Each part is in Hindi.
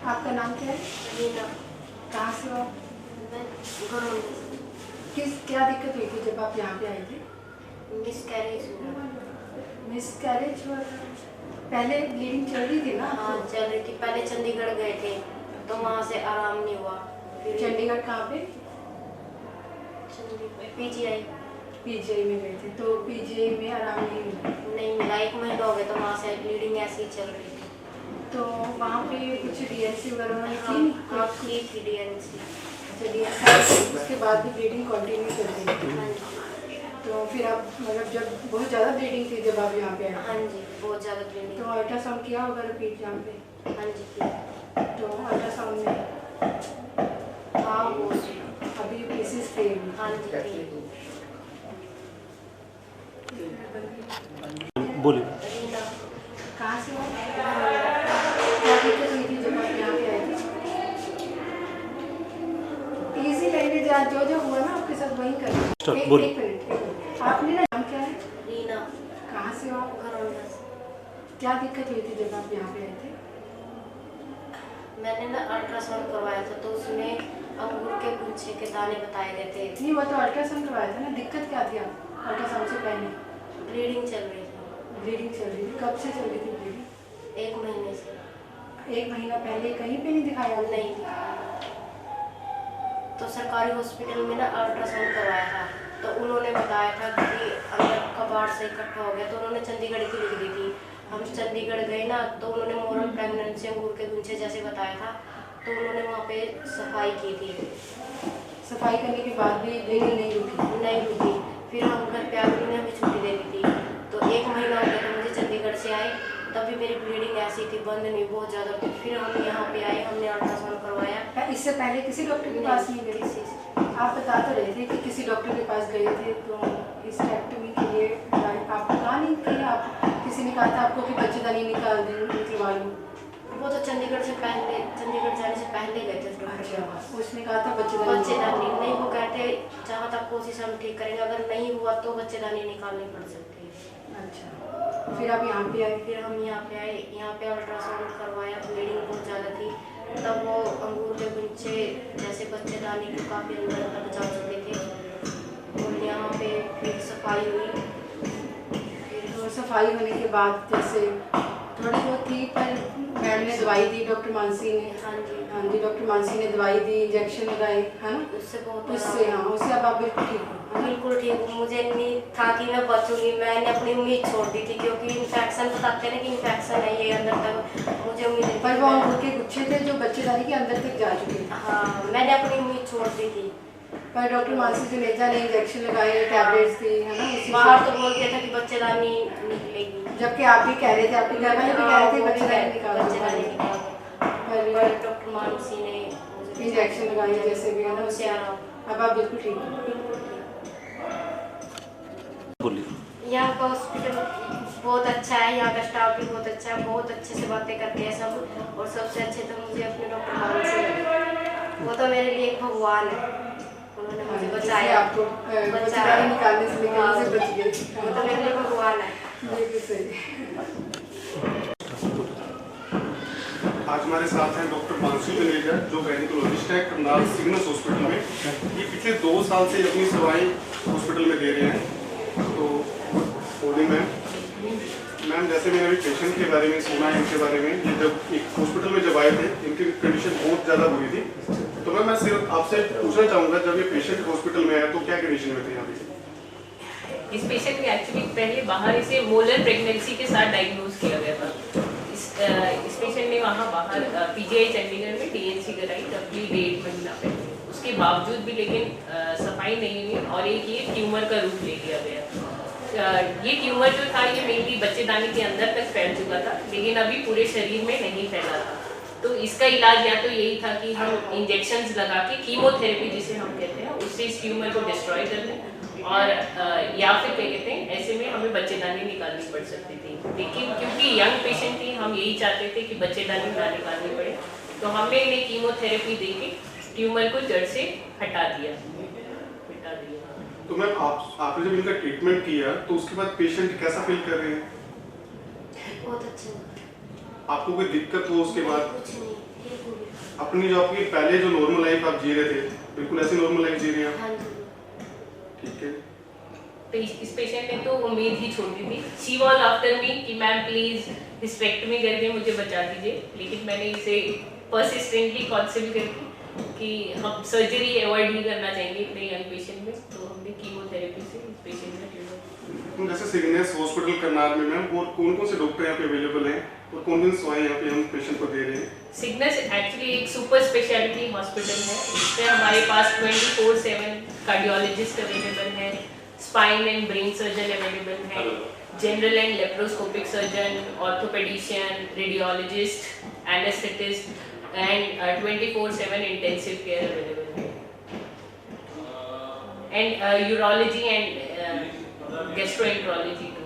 आपका नाम क्या है? रीना। कहाँ से हो आप? मैं घरों क्या दिक्कत हुई थी जब आप यहाँ पे आए थे? मिसकैरेज हुआ। मिसकैरेज हुआ था? पहले ब्लीडिंग चल रही थी ना? हाँ चल रही थी। पहले चंडीगढ़ गए थे तो वहाँ से आराम नहीं हुआ। फिर चंडीगढ़ कहाँ पे? पीजीआई। पीजीआई में गए थे तो पीजीआई में आराम नहीं हुआ? नहीं मिला, 1 महीना हो गया तो वहाँ से ब्लीडिंग ऐसी ही चल रही थी। तो वहाँ पे कुछ डीएनसी वगैरह उन्होंने की? हाँ की थी डीएनसी। अच्छा डीएनसी उसके बाद भी ब्लीडिंग कंटिन्यू चल रही थी? हाँ जी। तो फिर आप मतलब जब बहुत ज़्यादा ब्लीडिंग थी जब आप यहाँ पे आए? हाँ जी बहुत ज़्यादा ब्लीडिंग। तो अल्ट्रासाउंड किया होगा रिपीट यहाँ पे? हाँ जी किया। तो अल्ट्रासाउंड में हाँ वो अभी पीसीस थे? हाँ जी थी। बोलिए। रीना। कहाँ से हो? क्या दिक्कत हुई थी जब आप यहाँ पे आए थे? इजी लैंग्वेज आज जो हुआ ना आपके साथ वही कर। एक मिनट आपने ना नाम क्या है? रीना। कहाँ से हो आप? घरों क्या दिक्कत हुई थी जब आप यहाँ पे आए थे? मैंने ना अल्ट्रासाउंड करवाया था तो उसमें अंगूर के गुच्छे के दाने बताए गए थे। नहीं वो तो अल्ट्रासाउंड करवाया था ना, दिक्कत क्या थी आप अल्ट्रासाउंड से पहले? ब्लीडिंग चल रही थी। ब्लीडिंग चल रही थी? कब से चल रही थी ब्लीडिंग? 1 महीने से। 1 महीना पहले कहीं पे नहीं दिखाया आपने? नहीं तो सरकारी हॉस्पिटल में ना अल्ट्रासाउंड करवाया था तो उन्होंने बताया था कि अंदर कबाड़ से इकट्ठा हो गया तो उन्होंने चंडीगढ़ की लिख दी थी। हम चंडीगढ़ गए ना तो उन्होंने मोरल प्रेगनेंसी अंगूर के गुच्छे जैसे बताया था तो उन्होंने वहाँ पे सफाई की थी। सफाई करने के बाद भी ब्लीडिंग नहीं रुकी? नहीं रुकी। फिर हम घर पे आकर उन्हें हमें छुट्टी दे दी थी तो 1 महीना हो गया तो मुझे चंडीगढ़ से आए तभी मेरी ब्लीडिंग ऐसी थी, बंद नहीं बहुत ज़्यादा थी। फिर हम यहाँ पे आए, हमने अल्ट्रासाउंड करवाया। इससे पहले किसी डॉक्टर के पास नहीं गए? किसी आप बता तो रहे थे कि किसी डॉक्टर के पास गए थे तो हिस्टेरेक्टोमी के लिए आपको कहा नहीं कि आप किसी ने कहा था आपको कि बच्चेदानी निकाल दें निकलवा लो? वो तो चंडीगढ़ जाने से पहले गए थे डॉक्टर के पास। उसने कहा था बच्चेदानी नहीं, वो कहते जहाँ तक कोशिश हम ठीक करेंगे, अगर नहीं हुआ तो बच्चेदानी निकालनी पड़ सकती है। अच्छा फिर आप यहाँ पे आए? फिर हम यहाँ पे आए, यहाँ पे अल्ट्रासाउंड करवाया, ब्लीडिंग बहुत ज़्यादा थी तब वो अंगूर के गुच्छे जैसे बच्चेदानी के काफ़ी अंदर तक जा चुके थे और यहाँ पे फिर सफाई हुई। तो सफाई होने के बाद जैसे थोड़ी बहुत थी पर मैम ने दवाई दी, डॉक्टर मानसी ने? हाँ जी डॉक्टर मानसी ने दवाई दी, इंजेक्शन लगाए है ना? उससे बहुत उससे हाँ उससे अब आप बिल्कुल ठीक हो? बिल्कुल ठीक हूँ। मुझे नहीं था कि मैं बचूंगी, मैंने अपनी उम्मीद छोड़ दी थी क्योंकि इन्फेक्शन बताते हैं ना कि इन्फेक्शन है ये अंदर तक, मुझे उम्मीद नहीं पर वो अंगूर के गुच्छे थे जो बच्चेदानी के अंदर तक जा चुके थे? हाँ मैंने अपनी उम्मीद छोड़ दी थी। पर डॉक्टर मानसी जुनेजा ने इंजेक्शन लगाए, टैबलेट्स दी है ना? बाहर तो बोल दिया था कि बच्चेदानी निकलेगी, जबकि आप भी कह रहे थे, आपके घर वाले भी कह रहे थे बच्चेदानी निकालो। पर डॉक्टर मानसी ने इंजेक्शन लगाए जैसे भी है ना, उससे आराम। अब आप बिल्कुल ठीक हो? बिल्कुल ठीक। बोलिए। यहाँ का हॉस्पिटल बहुत अच्छा है, यहाँ का स्टाफ भी बहुत अच्छा है, बहुत अच्छे से बातें करते हैं सब। और सबसे अच्छे तो मुझे अपने डॉक्टर मानसी लगे, वो तो मेरे लिए एक भगवान है। उन्होंने मुझे बचाया, आपको बच्चेदानी निकालने से लेकर से बच गए, वो तो मेरे लिए भगवान है। बिल्कुल सही। आज हमारे साथ हैं डॉक्टर मानसी जुनेजा जो गायनिकोलॉजिस्ट है करनाल सिग्नस हॉस्पिटल में। ये पिछले 2 साल से अपनी सेवाएं हॉस्पिटल में दे रहे हैं। तो मॉर्निंग मैम जैसे मैंने अभी पेशेंट के बारे में सुना है, इनके बारे में, ये जब एक हॉस्पिटल में जब आए थे इनकी कंडीशन बहुत ज़्यादा बुरी थी। तो मैं सिर्फ आपसे पूछना चाहूँगा जब ये पेशेंट हॉस्पिटल में आया तो क्या कंडीशन में थे यहाँ पे? इस पेशेंट को एक्चुअली पहले बाहर इसे मोलर प्रेगनेंसी के साथ डायग्नोज किया गया था। इस पेशेंट ने वहाँ बाहर पीजीआई चंडीगढ़ में डीएनसी कराई तभी 1.5 महीना पहले। उसके बावजूद भी लेकिन सफाई नहीं हुई और एक ये ट्यूमर का रूप ले लिया गया। ये ट्यूमर जो था ये मेनली बच्चेदानी के अंदर तक फैल चुका था लेकिन अभी पूरे शरीर में नहीं फैला था। तो इसका इलाज या तो यही था कि हम इंजेक्शंस लगा के कीमोथेरेपी जिसे हम कहते हैं उससे इस ट्यूमर को डिस्ट्रॉय कर दें और या फिर क्या कहते हैं ऐसे में हमें बच्चेदानी निकालनी पड़ सकती थी। लेकिन क्योंकि यंग पेशेंट थी हम यही चाहते थे कि बच्चेदानी ना निकालनी पड़े तो हमने इन्हें कीमोथेरेपी दे के ट्यूमर को जड़ से हटा दिया। तो मैम आपने जब इनका ट्रीटमेंट किया तो उसके बाद पेशेंट कैसा फील कर रहे हैं? बहुत अच्छे। आपको कोई दिक्कत हो उसके बाद? कुछ नहीं, अपनी जो आपकी पहले जो नॉर्मल लाइफ आप जी रहे थे, बिल्कुल ऐसी नॉर्मल लाइफ जी रहे हैं आप? हाँ जी। ठीक है। तो इस पेशेंट ने तो उम्मीद ही छोड़ दी थी। शी वॉज आफ्टर मी कि मैम प्लीज हिस्टेक्टमी करके मुझे बचा दीजिए, लेकिन मैंने इसे परसिस्टेंटली कांसेप्ट करके कि हम सर्जरी अवॉइड ही करना चाहेंगे इतने यंग पेशेंट में, तो हमने कीमोथेरेपी से इस पेशेंट में ट्रीटमेंट। जैसे सिग्नेस हॉस्पिटल करनाल में मैम और कौन कौन से डॉक्टर यहाँ पे अवेलेबल हैं और कौन कौन सी दवाई यहाँ पे हम पेशेंट को दे रहे हैं? सिग्नेस एक्चुअली एक सुपर स्पेशलिटी हॉस्पिटल है। इसमें हमारे पास 24/7 कार्डियोलॉजिस्ट अवेलेबल है, spine and brain surgeon available है, general and laparoscopic surgeon, orthopedician, radiologist, anaesthetist and 24/7 intensive care available है, and urology and gastroenterology too.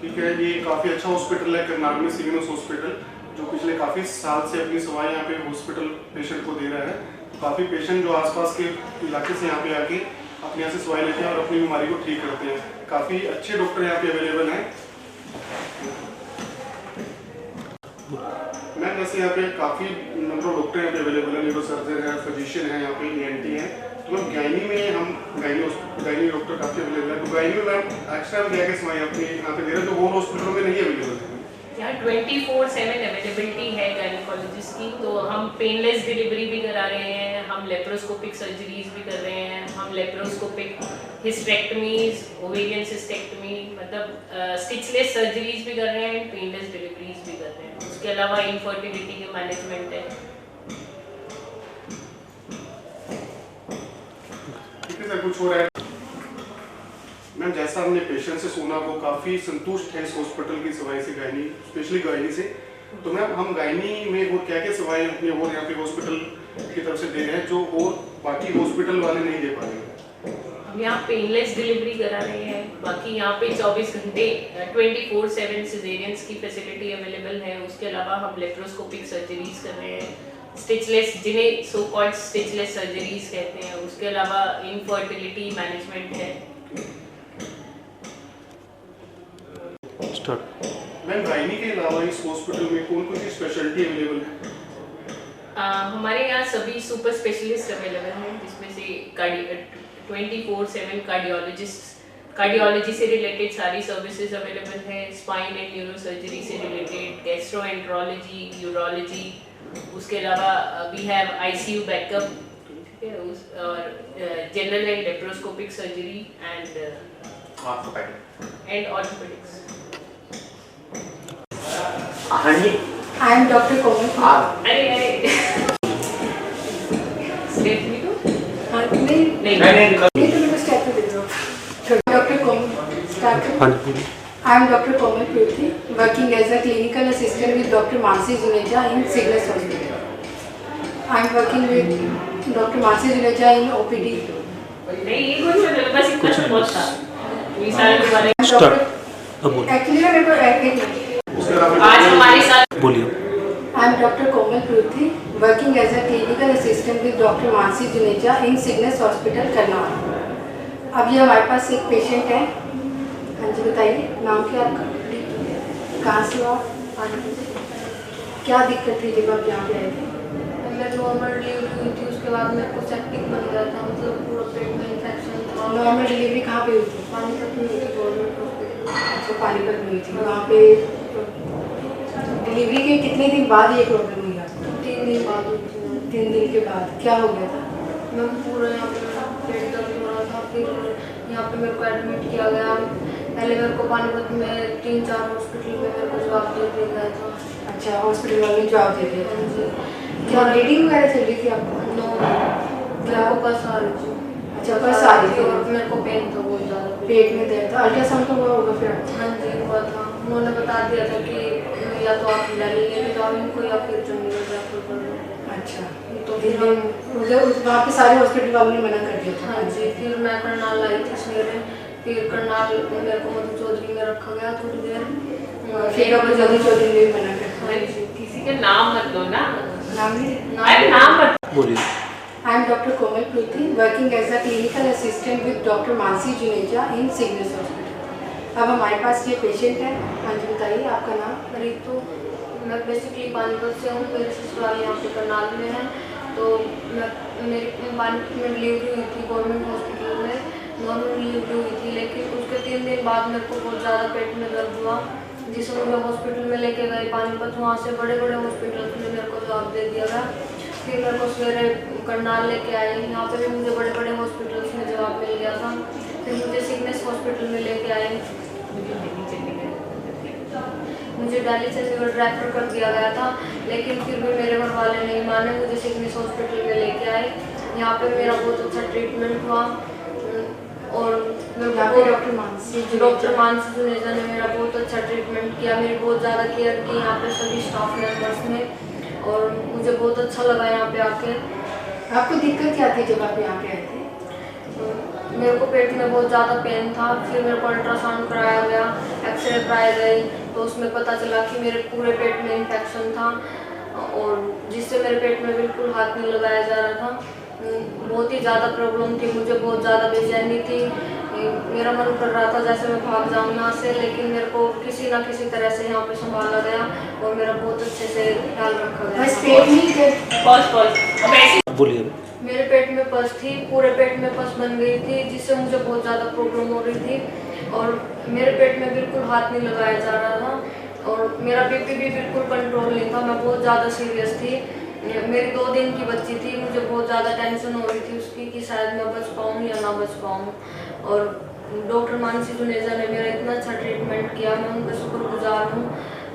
ठीक है, ये काफ़ी अच्छा हॉस्पिटल है करनाल में, सिग्नेस हॉस्पिटल, जो पिछले काफ़ी साल से अपनी सेवाएं यहाँ पे हॉस्पिटल पेशेंट को दे रहा है। तो काफ़ी पेशेंट जो आसपास के इलाके से यहाँ पे आके अपने यहाँ से सेवाएं लेते हैं और अपनी बीमारी को ठीक करते हैं। काफ़ी अच्छे डॉक्टर यहाँ पे अवेलेबल हैं। मैम वैसे यहाँ पे काफ़ी नंबर ऑफ डॉक्टर यहाँ पे अवेलेबल है, न्यूरोसर्जन है, फिजिशियन है, यहाँ पे ENT है। तो मैम गायनी में हम गायनी डॉक्टर काफ़ी अवेलेबल है। तो गायनी में मैम एक्स्ट्रा हम क्या क्या सेवाएं अपने यहाँ पे दे रहे हैं जो और हॉस्पिटलों में नहीं अवेलेबल है? यहाँ 24/7 अवेलेबिलिटी है गायनेकोलॉजिस्ट की। तो हम पेनलेस डिलीवरी भी करा रहे हैं, हम लेप्रोस्कोपिक सर्जरीज भी कर रहे हैं, हम लेप्रोस्कोपिक हिस्टेक्टमीज, ओवेरियन सिस्टेक्टमी, मतलब स्टिचलेस सर्जरीज भी कर रहे हैं, पेनलेस डिलीवरीज भी कर रहे हैं। उसके अलावा इनफर्टिलिटी के मैनेजमेंट है। ठीक है सर, कुछ हो रहा है? मैम जैसा हमने पेशेंट से सुना वो काफ़ी संतुष्ट है इस हॉस्पिटल की सेवाएं से, गायनी स्पेशली गायनी से। तो मैम हम गायनी में और क्या क्या सेवाएं अपने और यहाँ पे हॉस्पिटल की तरफ से दे रहे हैं जो और बाकी हॉस्पिटल वाले नहीं दे पा रहे? हम यहाँ पेनलेस डिलीवरी करा रहे हैं। बाकी यहाँ पे 24 घंटे 24/7 सिजेरियंस की फैसिलिटी अवेलेबल है। उसके अलावा हम लेप्रोस्कोपिक सर्जरीज कर रहे हैं, स्टिचलेस, जिन्हें सो कॉल्ड स्टिचलेस सर्जरीज कहते हैं। उसके अलावा इनफर्टिलिटी मैनेजमेंट है। मैम गायनी के अलावा इस हॉस्पिटल में कौन कौन सी स्पेशलिटी अवेलेबल है? हमारे यहाँ सभी सुपर स्पेशलिस्ट अवेलेबल हैं, जिसमें से 24/7 कार्डियोलॉजी से रिलेटेड सारी सर्विसेज अवेलेबल है, स्पाइन एंड न्यूरो सर्जरी से रिलेटेड, गैस्ट्रोएंटरोलॉजी, यूरोलॉजी। उसके अलावा वी हैव ICU बैकअप, ठीक है, और general and laparoscopic surgery and orthopaedics. हाँ जी। आई एम डॉक्टर कोमल। अरे स्टेप नहीं तो हाँ नहीं नहीं तो मेरे स्टेप पे दे दो। Doctor Komal start. I am Dr. Komal Pruthi, working as a clinical assistant with Dr. Mansi Juneja in Signes Hospital. I am working with Dr. Mansi Juneja in OPD. नहीं, ये कुछ बस इतना तो बहुत था। ये सारे दोबारा Actually मेरे को आज हमारे साथ बोलिए। I am Dr. Komal Pruthi, working as a clinical assistant with Dr. Mansi Juneja in Signes Hospital, Karnal. अब ये हमारे पास एक पेशेंट है। हाँ जी बताइए, नाम क्या आपका? कहाँ से हो आप? क्या दिक्कत थी जब आप यहाँ पे आए थे? मैं नॉर्मल डिलीवरी हुई थी, उसके बाद मेरे को सेप्टिक बन गया था, मतलब पूरा पेट में इन्फेक्शन था। नॉर्मल डिलीवरी कहाँ पे हुई थी? पानीपत में हुई थी, गवर्नमेंट हॉस्पिटल। अच्छा, पानीपत में हुई थी। वहाँ पे डिलीवरी के कितने दिन बाद ये प्रॉब्लम हुई आपको? 3 दिन बाद हुई थी। 3 दिन के बाद क्या हो गया था? मैं पूरा यहाँ पे पेट दर्द हो रहा था, फिर यहाँ पे मेरे को एडमिट किया गया। पहले मेरे को पानीपत में 3-4 हॉस्पिटल में मेरे को जवाब दे दिया गया था। अच्छा, हॉस्पिटल वाले जवाब दे दिया था। जी। क्या ब्लीडिंग वगैरह चल रही थी आपको? नो, मेरे को बस आ रही थी। अच्छा, बस आ रही थी। और मेरे को पेन था बहुत ज़्यादा, पेट में दर्द था। अल्ट्रासाउंड तो हुआ होगा फिर? हाँ जी हुआ था। उन्होंने बता दिया था कि या तो आप दिल्ली लेके जाओ इनको या फिर चंडीगढ़ रेफर कर दो। अच्छा, तो फिर फिर उधर वहाँ पे सारे हॉस्पिटल वालों ने मना कर दिया था? हाँ जी, फिर मैं करनाल आई थी सवेरे। फिर करनाल मेरे को मधु चौधरी में रखा गया थोड़ी देर। फिर डॉक्टर जल्दी चौधरी ने भी मना कर दिया। किसी का नाम मत लो ना। नाम नहीं? अरे नाम मत बोलिए। I am Dr. Komal Pruthi, working as a clinical assistant with Dr. Mansi Juneja in Signes Hospital. अब हमारे पास ये पेशेंट है। हाँ जी बताइए, आपका नाम? रितु। मैं बेसिकली पानीपत से हूँ, मेरे ससुराल यहाँ पे करनाल में है। तो मेरी पानीपत में डिलीवरी हुई थी गवर्नमेंट हॉस्पिटल में, नॉर्मल डिलीवरी हुई थी, लेकिन उसके 3 दिन बाद मेरे को बहुत ज़्यादा पेट में दर्द हुआ, जिसे मुझे हॉस्पिटल में लेके गए पानीपत। वहाँ से बड़े बड़े हॉस्पिटल में मेरे को जवाब दे दिया गया। फिर मेरे को सवेरे करनाल लेके आए, यहाँ पे भी मुझे बड़े बड़े हॉस्पिटल्स में जवाब मिल गया था। फिर मुझे सिग्नेस हॉस्पिटल में लेके आए, मुझे दिल्ली चंडीगढ़ रेफर कर दिया गया था, लेकिन फिर भी मेरे घर वाले नहीं माने, मुझे सिग्नेस हॉस्पिटल में लेके आए। यहाँ पे मेरा बहुत अच्छा ट्रीटमेंट हुआ और डॉक्टर मानसी जुनेजा ने मेरा बहुत अच्छा ट्रीटमेंट किया, मेरी बहुत ज़्यादा केयर की यहाँ पे सभी स्टाफ मेंबर्स ने, और मुझे बहुत अच्छा लगा यहाँ पे आके। आपको दिक्कत क्या थी जब आप यहाँ पे आए थे? मेरे को पेट में बहुत ज़्यादा पेन था, फिर मेरे को अल्ट्रासाउंड कराया गया, एक्सरे कराए गए, तो उसमें पता चला कि मेरे पूरे पेट में इन्फेक्शन था, और जिससे मेरे पेट में बिल्कुल हाथ नहीं लगाया जा रहा था। बहुत ही ज़्यादा प्रॉब्लम थी, मुझे बहुत ज़्यादा बेचैनी थी, मेरा मन कर रहा था जैसे मैं भाग जाऊँ यहाँ से, लेकिन मेरे को किसी ना किसी तरह से यहाँ पे संभाला गया और मेरा बहुत अच्छे से ख्याल रखा गया। बस पेट में पॉज बोलिए। मेरे पेट में पस थी, पूरे पेट में पस बन गई थी, जिससे मुझे बहुत ज़्यादा प्रॉब्लम हो रही थी, और मेरे पेट में बिल्कुल हाथ नहीं लगाया जा रहा था, और मेरा बीपी भी बिल्कुल कंट्रोल नहीं था, मैं बहुत ज़्यादा सीरियस थी। मेरी 2 दिन की बच्ची थी, मुझे बहुत ज़्यादा टेंशन हो रही थी उसकी कि शायद मैं बच पाऊँ या ना बच पाऊँ, और डॉक्टर मानसी जुनेजा ने मेरा इतना अच्छा ट्रीटमेंट किया, मैं उनका शुक्रगुजार हूँ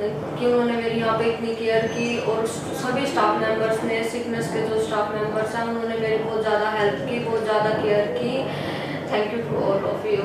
कि उन्होंने मेरी यहाँ पे इतनी केयर की, और सभी स्टाफ मेंबर्स ने, सिकनेस के जो स्टाफ मेंबर्स हैं उन्होंने मेरी बहुत ज़्यादा हेल्प की, बहुत ज़्यादा केयर की। Thank you to all of you.